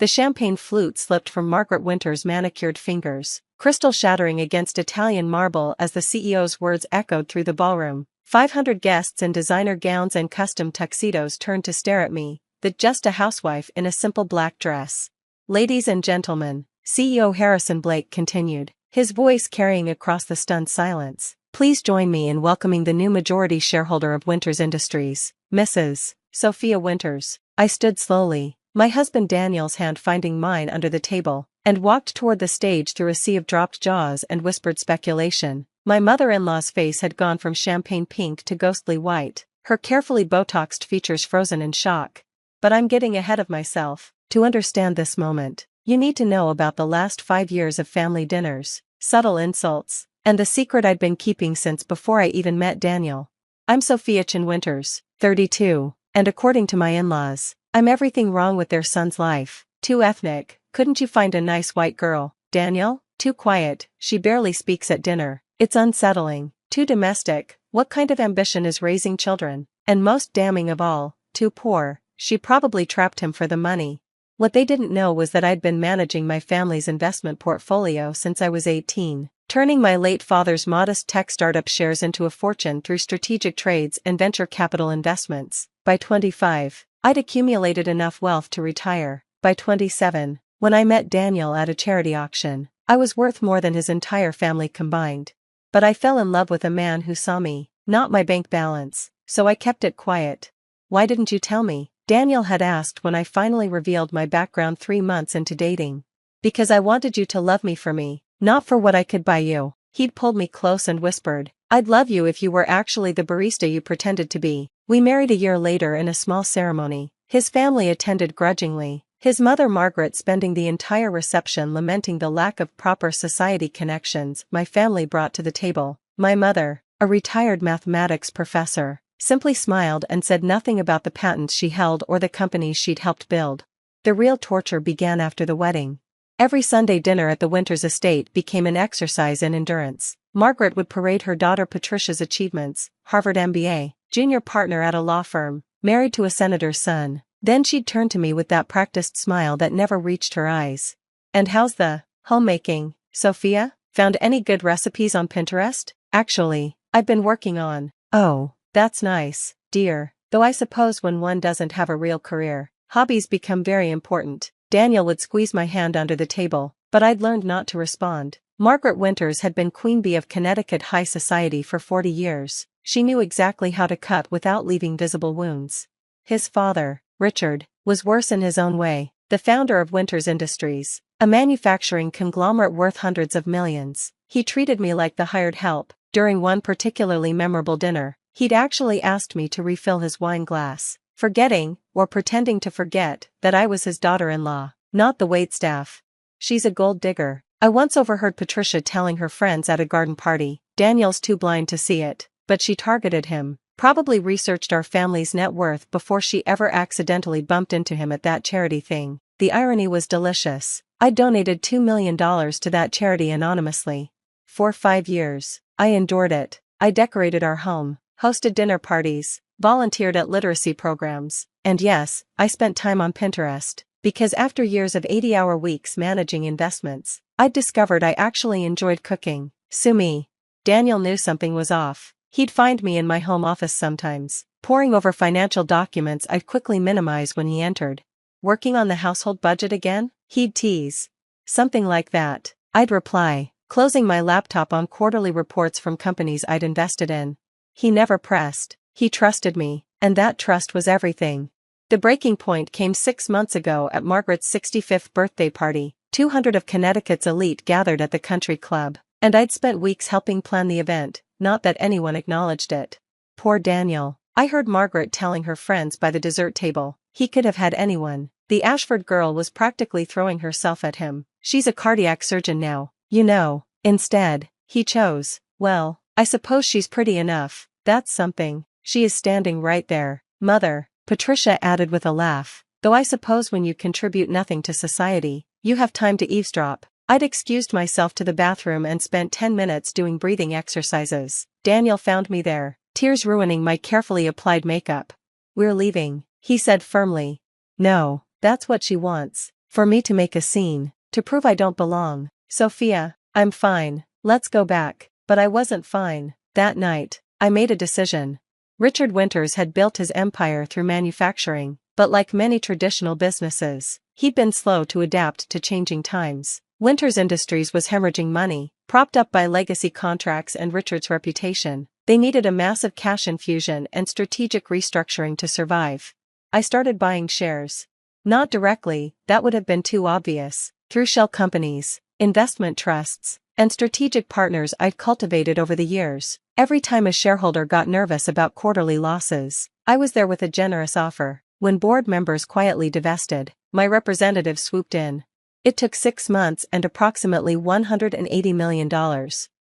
The champagne flute slipped from Margaret Winter's manicured fingers, crystal shattering against Italian marble as the CEO's words echoed through the ballroom. 500 guests in designer gowns and custom tuxedos turned to stare at me, just a housewife in a simple black dress. Ladies and gentlemen, CEO Harrison Blake continued, his voice carrying across the stunned silence. Please join me in welcoming the new majority shareholder of Winters Industries, Mrs. Sophia Winters. I stood slowly, my husband Daniel's hand finding mine under the table, and walked toward the stage through a sea of dropped jaws and whispered speculation. My mother-in-law's face had gone from champagne pink to ghostly white, her carefully botoxed features frozen in shock. But I'm getting ahead of myself. To understand this moment, you need to know about the last 5 years of family dinners, subtle insults, and the secret I'd been keeping since before I even met Daniel. I'm Sophia Chin Winters, 32, and according to my in-laws, I'm everything wrong with their son's life. Too ethnic, couldn't you find a nice white girl? Daniel? Too quiet, she barely speaks at dinner. It's unsettling. Too domestic, what kind of ambition is raising children? And most damning of all, too poor, she probably trapped him for the money. What they didn't know was that I'd been managing my family's investment portfolio since I was 18, turning my late father's modest tech startup shares into a fortune through strategic trades and venture capital investments. By 25, I'd accumulated enough wealth to retire. By 27, when I met Daniel at a charity auction, I was worth more than his entire family combined. But I fell in love with a man who saw me, not my bank balance, so I kept it quiet. Why didn't you tell me? Daniel had asked when I finally revealed my background 3 months into dating. Because I wanted you to love me for me, not for what I could buy you. He'd pulled me close and whispered, I'd love you if you were actually the barista you pretended to be. We married a year later in a small ceremony. His family attended grudgingly, his mother Margaret spending the entire reception lamenting the lack of proper society connections my family brought to the table. My mother, a retired mathematics professor, simply smiled and said nothing about the patents she held or the companies she'd helped build. The real torture began after the wedding. Every Sunday dinner at the Winters estate became an exercise in endurance. Margaret would parade her daughter Patricia's achievements, Harvard MBA, junior partner at a law firm, married to a senator's son. Then she'd turn to me with that practiced smile that never reached her eyes. And how's the homemaking, Sophia? Found any good recipes on Pinterest? Actually, I've been working on. Oh, that's nice, dear. Though I suppose when one doesn't have a real career, hobbies become very important. Daniel would squeeze my hand under the table, but I'd learned not to respond. Margaret Winters had been Queen Bee of Connecticut high society for 40 years. She knew exactly how to cut without leaving visible wounds. His father, Richard, was worse in his own way, the founder of Winters Industries, a manufacturing conglomerate worth hundreds of millions. He treated me like the hired help. During one particularly memorable dinner, he'd actually asked me to refill his wine glass, forgetting, or pretending to forget, that I was his daughter-in-law, not the waitstaff. She's a gold digger. I once overheard Patricia telling her friends at a garden party. Daniel's too blind to see it, but she targeted him. Probably researched our family's net worth before she ever accidentally bumped into him at that charity thing. The irony was delicious. I donated $2 million to that charity anonymously. For 5 years, I endured it. I decorated our home, hosted dinner parties, volunteered at literacy programs, and yes, I spent time on Pinterest, because after years of 80-hour weeks managing investments, I'd discovered I actually enjoyed cooking. Sue me. Daniel knew something was off. He'd find me in my home office sometimes, poring over financial documents I'd quickly minimize when he entered. Working on the household budget again? He'd tease. Something like that. I'd reply, closing my laptop on quarterly reports from companies I'd invested in. He never pressed. He trusted me, and that trust was everything. The breaking point came 6 months ago at Margaret's 65th birthday party. 200 of Connecticut's elite gathered at the country club, and I'd spent weeks helping plan the event. Not that anyone acknowledged it. Poor Daniel. I heard Margaret telling her friends by the dessert table, he could have had anyone. The Ashford girl was practically throwing herself at him. She's a cardiac surgeon now, you know. Instead, he chose, well, I suppose she's pretty enough. That's something. She is standing right there. Mother, Patricia added with a laugh, though I suppose when you contribute nothing to society, you have time to eavesdrop. I'd excused myself to the bathroom and spent 10 minutes doing breathing exercises. Daniel found me there, tears ruining my carefully applied makeup. We're leaving, he said firmly. No, that's what she wants. For me to make a scene, to prove I don't belong. Sophia, I'm fine, let's go back. But I wasn't fine. That night, I made a decision. Richard Winters had built his empire through manufacturing, but like many traditional businesses, he'd been slow to adapt to changing times. Winters Industries was hemorrhaging money, propped up by legacy contracts and Richard's reputation. They needed a massive cash infusion and strategic restructuring to survive. I started buying shares. Not directly, that would have been too obvious, through shell companies, investment trusts, and strategic partners I'd cultivated over the years. Every time a shareholder got nervous about quarterly losses, I was there with a generous offer. When board members quietly divested, my representative swooped in. It took 6 months and approximately $180 million,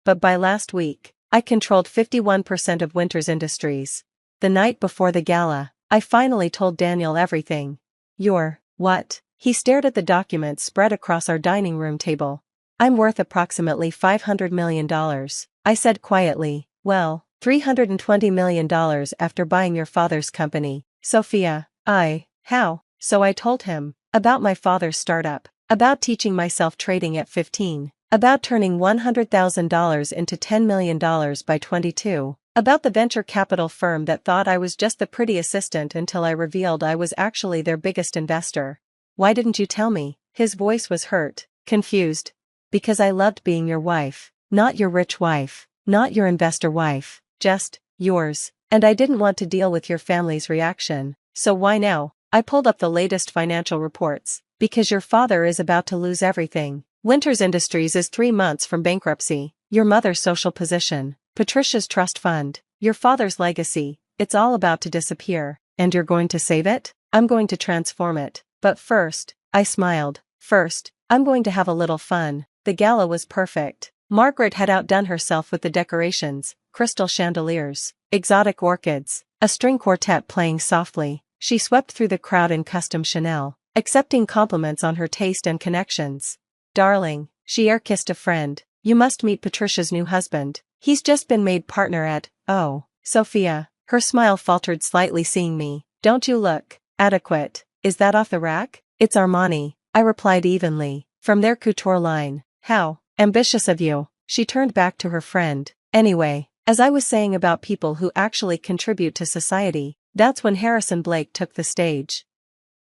but by last week, I controlled 51% of Winters Industries. The night before the gala, I finally told Daniel everything. You're, what? He stared at the documents spread across our dining room table. I'm worth approximately $500 million, I said quietly. Well, $320 million after buying your father's company, Sophia. How? So I told him. About my father's startup. About teaching myself trading at 15. About turning $100,000 into $10 million by 22. About the venture capital firm that thought I was just the pretty assistant until I revealed I was actually their biggest investor. Why didn't you tell me? His voice was hurt, confused. Because I loved being your wife. Not your rich wife. Not your investor wife. Just yours. And I didn't want to deal with your family's reaction. So why now? I pulled up the latest financial reports. Because your father is about to lose everything. Winters Industries is 3 months from bankruptcy. Your mother's social position. Patricia's trust fund. Your father's legacy. It's all about to disappear. And you're going to save it? I'm going to transform it. But first, I smiled. First, I'm going to have a little fun. The gala was perfect. Margaret had outdone herself with the decorations, crystal chandeliers, exotic orchids, a string quartet playing softly. She swept through the crowd in custom Chanel, accepting compliments on her taste and connections. Darling, she air-kissed a friend, you must meet Patricia's new husband. He's just been made partner at, oh, Sophia. Her smile faltered slightly seeing me. Don't you look adequate? Is that off the rack? It's Armani, I replied evenly, from their couture line. How ambitious of you. She turned back to her friend. Anyway, as I was saying about people who actually contribute to society, that's when Harrison Blake took the stage.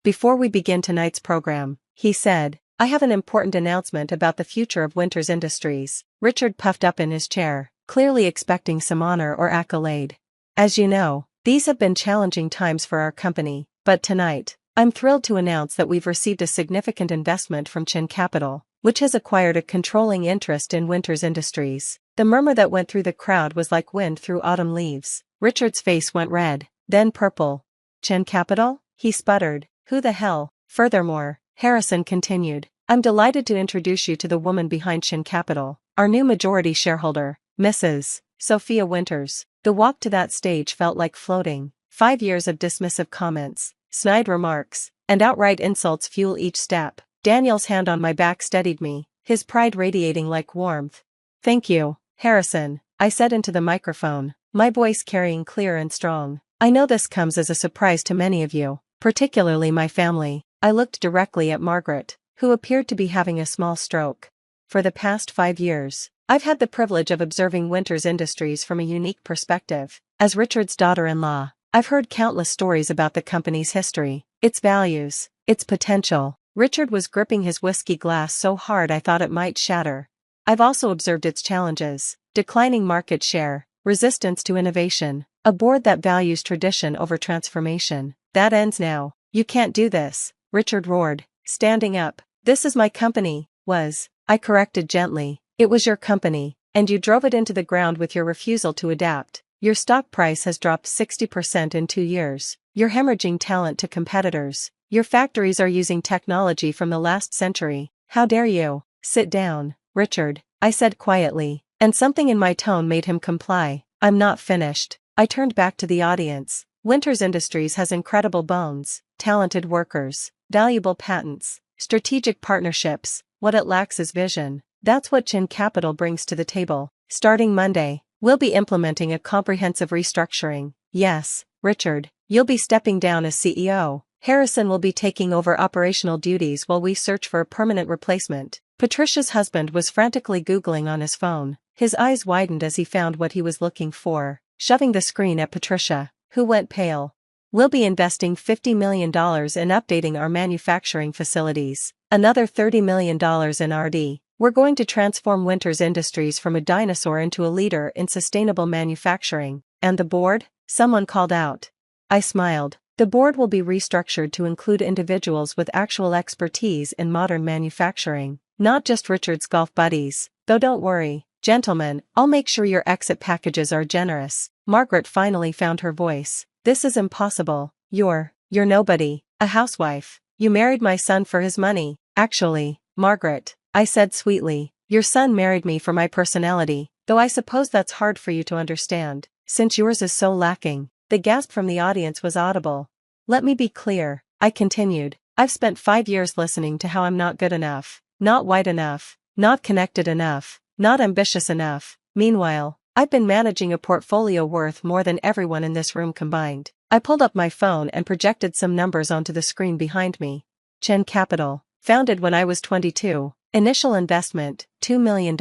Before we begin tonight's program, he said, I have an important announcement about the future of Winters Industries. Richard puffed up in his chair, clearly expecting some honor or accolade. As you know, these have been challenging times for our company, but tonight, I'm thrilled to announce that we've received a significant investment from Chin Capital, which has acquired a controlling interest in Winters Industries. The murmur that went through the crowd was like wind through autumn leaves. Richard's face went red, then purple. Chin Capital? He sputtered. Who the hell? Furthermore, Harrison continued, I'm delighted to introduce you to the woman behind Chin Capital, our new majority shareholder, Mrs. Sophia Winters. The walk to that stage felt like floating. 5 years of dismissive comments, snide remarks, and outright insults fuel each step. Daniel's hand on my back steadied me, his pride radiating like warmth. Thank you, Harrison, I said into the microphone, my voice carrying clear and strong. I know this comes as a surprise to many of you, particularly my family. I looked directly at Margaret, who appeared to be having a small stroke. For the past 5 years, I've had the privilege of observing Winters Industries from a unique perspective. As Richard's daughter-in-law, I've heard countless stories about the company's history, its values, its potential. Richard was gripping his whiskey glass so hard I thought it might shatter. I've also observed its challenges, declining market share, resistance to innovation, a board that values tradition over transformation. That ends now. You can't do this, Richard roared, standing up. This is my company. I corrected gently. It was your company, and you drove it into the ground with your refusal to adapt. Your stock price has dropped 60% in 2 years. You're hemorrhaging talent to competitors. Your factories are using technology from the last century. How dare you? Sit down, Richard, I said quietly, and something in my tone made him comply. I'm not finished. I turned back to the audience. Winters Industries has incredible bones, talented workers, valuable patents, strategic partnerships. What it lacks is vision. That's what Chin Capital brings to the table. Starting Monday, we'll be implementing a comprehensive restructuring. Yes, Richard, you'll be stepping down as CEO. Harrison will be taking over operational duties while we search for a permanent replacement. Patricia's husband was frantically Googling on his phone. His eyes widened as he found what he was looking for, shoving the screen at Patricia, who went pale. We'll be investing $50 million in updating our manufacturing facilities, another $30 million in R&D. We're going to transform Winters Industries from a dinosaur into a leader in sustainable manufacturing. And the board? Someone called out. I smiled. The board will be restructured to include individuals with actual expertise in modern manufacturing, not just Richard's golf buddies. Though don't worry, gentlemen, I'll make sure your exit packages are generous. Margaret finally found her voice. This is impossible. You're nobody, a housewife. You married my son for his money. Actually, Margaret, I said sweetly, your son married me for my personality, though I suppose that's hard for you to understand, since yours is so lacking. The gasp from the audience was audible. Let me be clear, I continued. I've spent 5 years listening to how I'm not good enough, not white enough, not connected enough, not ambitious enough. Meanwhile, I've been managing a portfolio worth more than everyone in this room combined. I pulled up my phone and projected some numbers onto the screen behind me. Chen Capital, founded when I was 22. Initial investment, $2 million.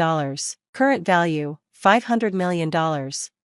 Current value, $500 million.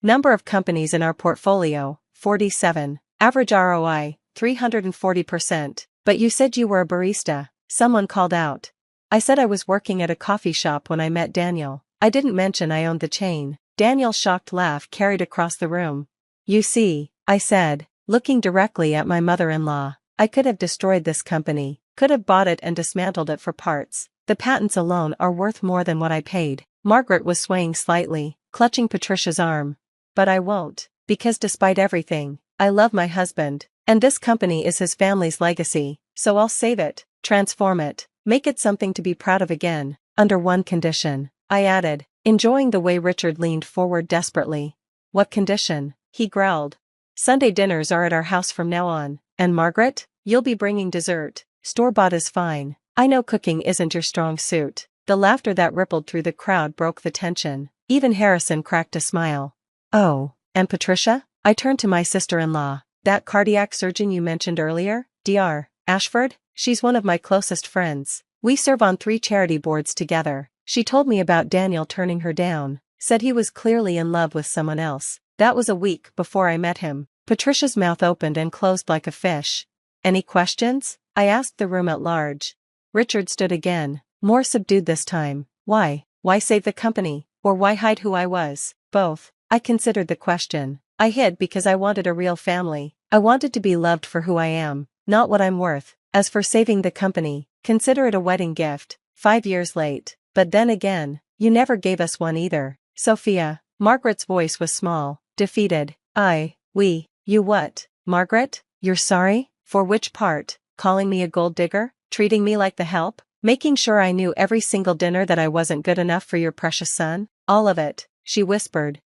Number of companies in our portfolio, 47. Average ROI, 340%. But you said you were a barista, someone called out. I said I was working at a coffee shop when I met Daniel. I didn't mention I owned the chain. Daniel's shocked laugh carried across the room. You see, I said, looking directly at my mother-in-law, I could have destroyed this company, could have bought it and dismantled it for parts. The patents alone are worth more than what I paid. Margaret was swaying slightly, clutching Patricia's arm. But I won't, because despite everything, I love my husband, and this company is his family's legacy, so I'll save it, transform it, make it something to be proud of again, under one condition, I added, enjoying the way Richard leaned forward desperately. What condition? He growled. Sunday dinners are at our house from now on, and Margaret, you'll be bringing dessert. Store-bought is fine. I know cooking isn't your strong suit. The laughter that rippled through the crowd broke the tension. Even Harrison cracked a smile. Oh, and Patricia? I turned to my sister-in-law. That cardiac surgeon you mentioned earlier, Dr. Ashford? She's one of my closest friends. We serve on 3 charity boards together. She told me about Daniel turning her down, said he was clearly in love with someone else. That was a week before I met him. Patricia's mouth opened and closed like a fish. Any questions? I asked the room at large. Richard stood again, more subdued this time. Why? Why save the company? Or why hide who I was? Both. I considered the question. I hid because I wanted a real family. I wanted to be loved for who I am, not what I'm worth. As for saving the company, consider it a wedding gift, 5 years late. But then again, you never gave us one either. Sophia. Margaret's voice was small, defeated. You what? Margaret? You're sorry? For which part? Calling me a gold digger? Treating me like the help? Making sure I knew every single dinner that I wasn't good enough for your precious son? All of it, she whispered.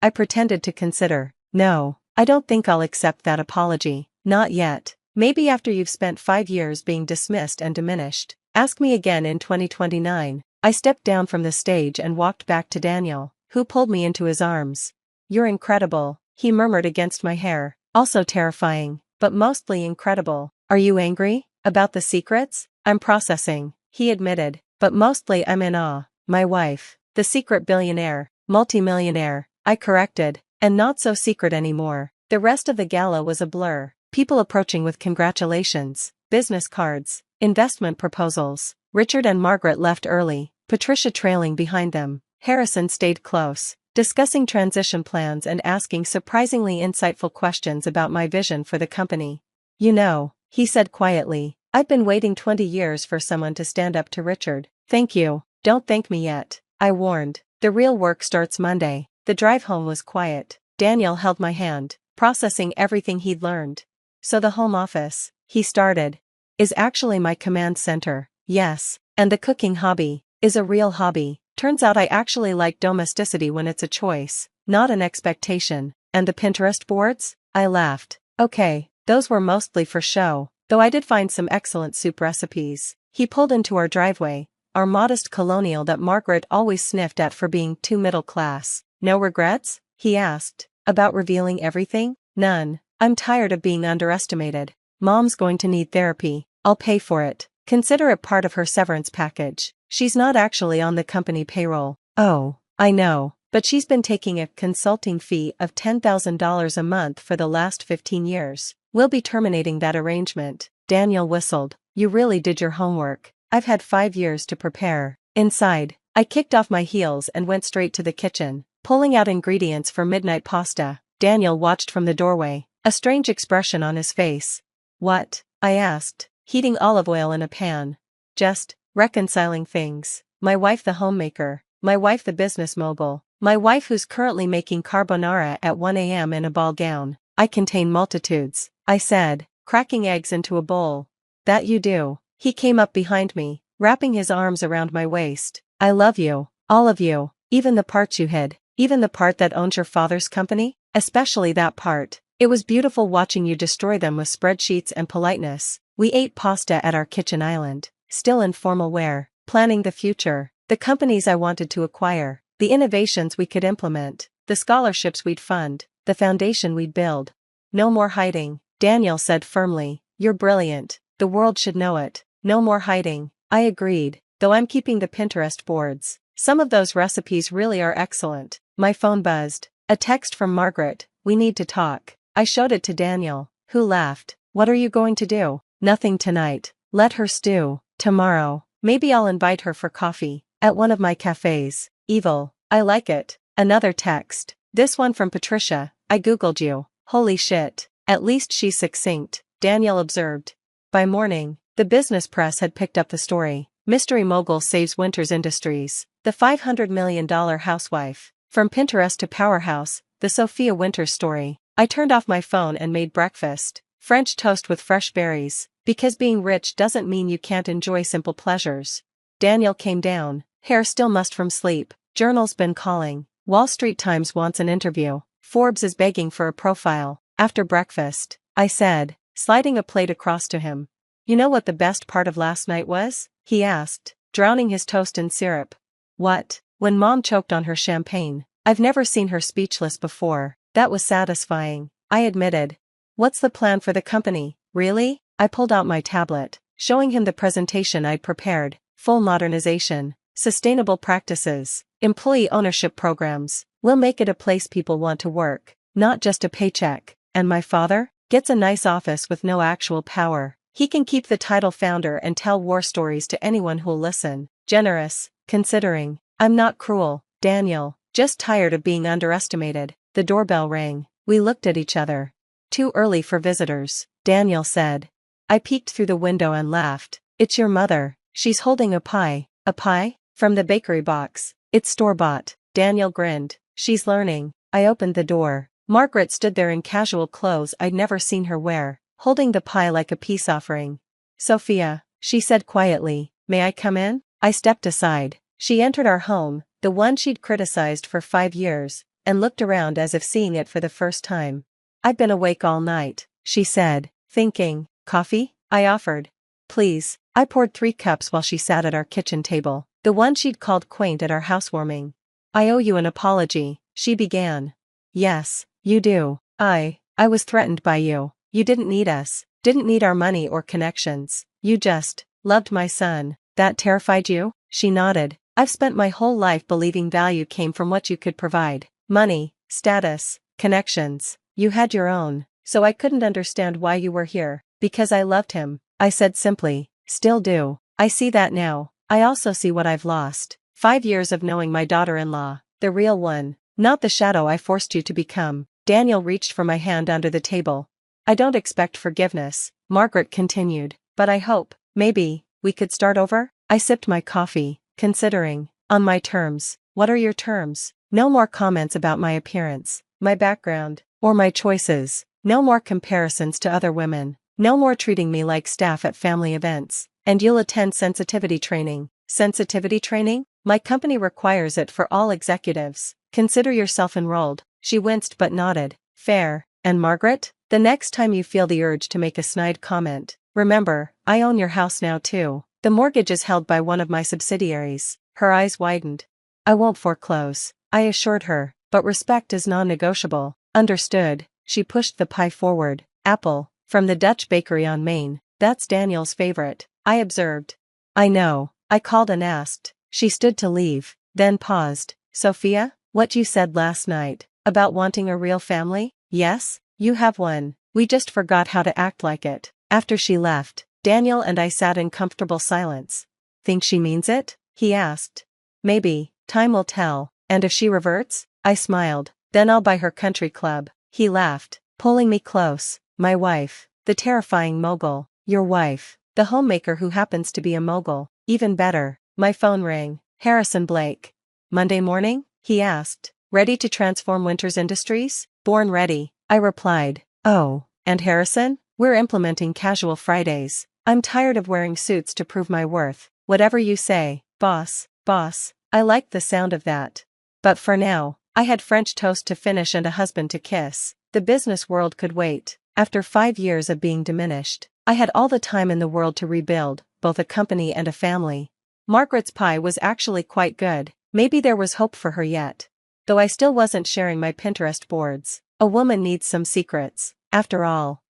I pretended to consider. No, I don't think I'll accept that apology. Not yet. Maybe after you've spent 5 years being dismissed and diminished. Ask me again in 2029. I stepped down from the stage and walked back to Daniel, who pulled me into his arms. You're incredible, he murmured against my hair. Also terrifying, but mostly incredible. Are you angry? About the secrets? I'm processing, he admitted, but mostly I'm in awe. My wife, the secret billionaire, multimillionaire, I corrected, and not so secret anymore. The rest of the gala was a blur. People approaching with congratulations, business cards, investment proposals. Richard and Margaret left early, Patricia trailing behind them. Harrison stayed close, discussing transition plans and asking surprisingly insightful questions about my vision for the company. You know, he said quietly, I've been waiting 20 years for someone to stand up to Richard. Thank you. Don't thank me yet, I warned. The real work starts Monday. The drive home was quiet. Daniel held my hand, processing everything he'd learned. So the home office, he started, is actually my command center. Yes, and the cooking hobby is a real hobby. Turns out I actually like domesticity when it's a choice, not an expectation. And the Pinterest boards? I laughed. Okay, those were mostly for show, though I did find some excellent soup recipes. He pulled into our driveway, our modest colonial that Margaret always sniffed at for being too middle class. No regrets? He asked. About revealing everything? None. I'm tired of being underestimated. Mom's going to need therapy. I'll pay for it. Consider it part of her severance package. She's not actually on the company payroll. Oh, I know, but she's been taking a consulting fee of $10,000 a month for the last 15 years. We'll be terminating that arrangement. Daniel whistled. You really did your homework. I've had 5 years to prepare. Inside, I kicked off my heels and went straight to the kitchen, pulling out ingredients for midnight pasta. Daniel watched from the doorway, a strange expression on his face. What? I asked, heating olive oil in a pan. Just reconciling things. My wife the homemaker, my wife the business mogul, my wife who's currently making carbonara at 1 a.m. in a ball gown. I contain multitudes, I said, cracking eggs into a bowl. That you do. He came up behind me, wrapping his arms around my waist. I love you, all of you, even the parts you hid, even the part that owns your father's company, especially that part. It was beautiful watching you destroy them with spreadsheets and politeness. We ate pasta at our kitchen island, still in formal wear, planning the future, the companies I wanted to acquire, the innovations we could implement, the scholarships we'd fund, the foundation we'd build. No more hiding, Daniel said firmly. You're brilliant. The world should know it. No more hiding. I agreed, though I'm keeping the Pinterest boards. Some of those recipes really are excellent. My phone buzzed. A text from Margaret. We need to talk. I showed it to Daniel, who laughed. What are you going to do? Nothing tonight. Let her stew. Tomorrow, maybe I'll invite her for coffee, at one of my cafes. Evil. I like it. Another text. This one from Patricia. I googled you. Holy shit. At least she's succinct, Daniel observed. By morning, the business press had picked up the story. Mystery mogul saves Winters Industries. The $500 million housewife. From Pinterest to powerhouse, the Sophia Winters story. I turned off my phone and made breakfast. French toast with fresh berries. Because being rich doesn't mean you can't enjoy simple pleasures. Daniel came down, hair still mussed from sleep. Journal's been calling. Wall Street Times wants an interview. Forbes is begging for a profile. After breakfast, I said, sliding a plate across to him. You know what the best part of last night was? He asked, drowning his toast in syrup. What? When Mom choked on her champagne. I've never seen her speechless before. That was satisfying, I admitted. What's the plan for the company, really? I pulled out my tablet, showing him the presentation I'd prepared. Full modernization, sustainable practices, employee ownership programs. We'll make it a place people want to work, not just a paycheck. And my father? Gets a nice office with no actual power. He can keep the title founder and tell war stories to anyone who'll listen. Generous, considering. I'm not cruel, Daniel, just tired of being underestimated. The doorbell rang. We looked at each other. Too early for visitors, Daniel said. I peeked through the window and laughed. It's your mother. She's holding a pie. A pie? From the bakery box. It's store-bought. Daniel grinned. She's learning. I opened the door. Margaret stood there in casual clothes I'd never seen her wear, holding the pie like a peace offering. Sophia, she said quietly, may I come in? I stepped aside. She entered our home, the one she'd criticized for 5 years, and looked around as if seeing it for the first time. I've been awake all night, she said, thinking. Coffee? I offered. Please. I poured 3 cups while she sat at our kitchen table, the one she'd called quaint at our housewarming. I owe you an apology, she began. Yes, you do. I was threatened by you. You didn't need us, didn't need our money or connections. You just loved my son. That terrified you? She nodded. I've spent my whole life believing value came from what you could provide. Money, status, connections. You had your own, so I couldn't understand why you were here. Because I loved him, I said simply. Still do. I see that now. I also see what I've lost. 5 years of knowing my daughter-in-law, the real one, not the shadow I forced you to become. Daniel reached for my hand under the table. I don't expect forgiveness, Margaret continued, but I hope, maybe, we could start over? I sipped my coffee, considering. On my terms. What are your terms? No more comments about my appearance, my background, or my choices. No more comparisons to other women. No more treating me like staff at family events. And you'll attend sensitivity training. Sensitivity training? My company requires it for all executives. Consider yourself enrolled. She winced but nodded. Fair. And Margaret? The next time you feel the urge to make a snide comment, remember, I own your house now too. The mortgage is held by one of my subsidiaries. Her eyes widened. I won't foreclose, I assured her, but respect is non-negotiable. Understood. She pushed the pie forward. Apple, From the Dutch bakery on Main. That's Daniel's favorite, I observed. I know, I called and asked. She stood to leave, then paused. Sophia, what you said last night, about wanting a real family? Yes, you have one. We just forgot how to act like it. After she left, Daniel and I sat in comfortable silence. Think she means it? He asked. Maybe, time will tell. And if she reverts? I smiled. Then I'll buy her country club. He laughed, pulling me close. My wife, the terrifying mogul. Your wife, the homemaker who happens to be a mogul. Even better. My phone rang. Harrison Blake. Monday morning? He asked. Ready to transform Winters Industries? Born ready, I replied. Oh, and Harrison? We're implementing casual Fridays. I'm tired of wearing suits to prove my worth. Whatever you say, boss. Boss, I liked the sound of that. But for now, I had French toast to finish and a husband to kiss. The business world could wait. After 5 years of being diminished, I had all the time in the world to rebuild, both a company and a family. Margaret's pie was actually quite good. Maybe there was hope for her yet. Though I still wasn't sharing my Pinterest boards. A woman needs some secrets, after all.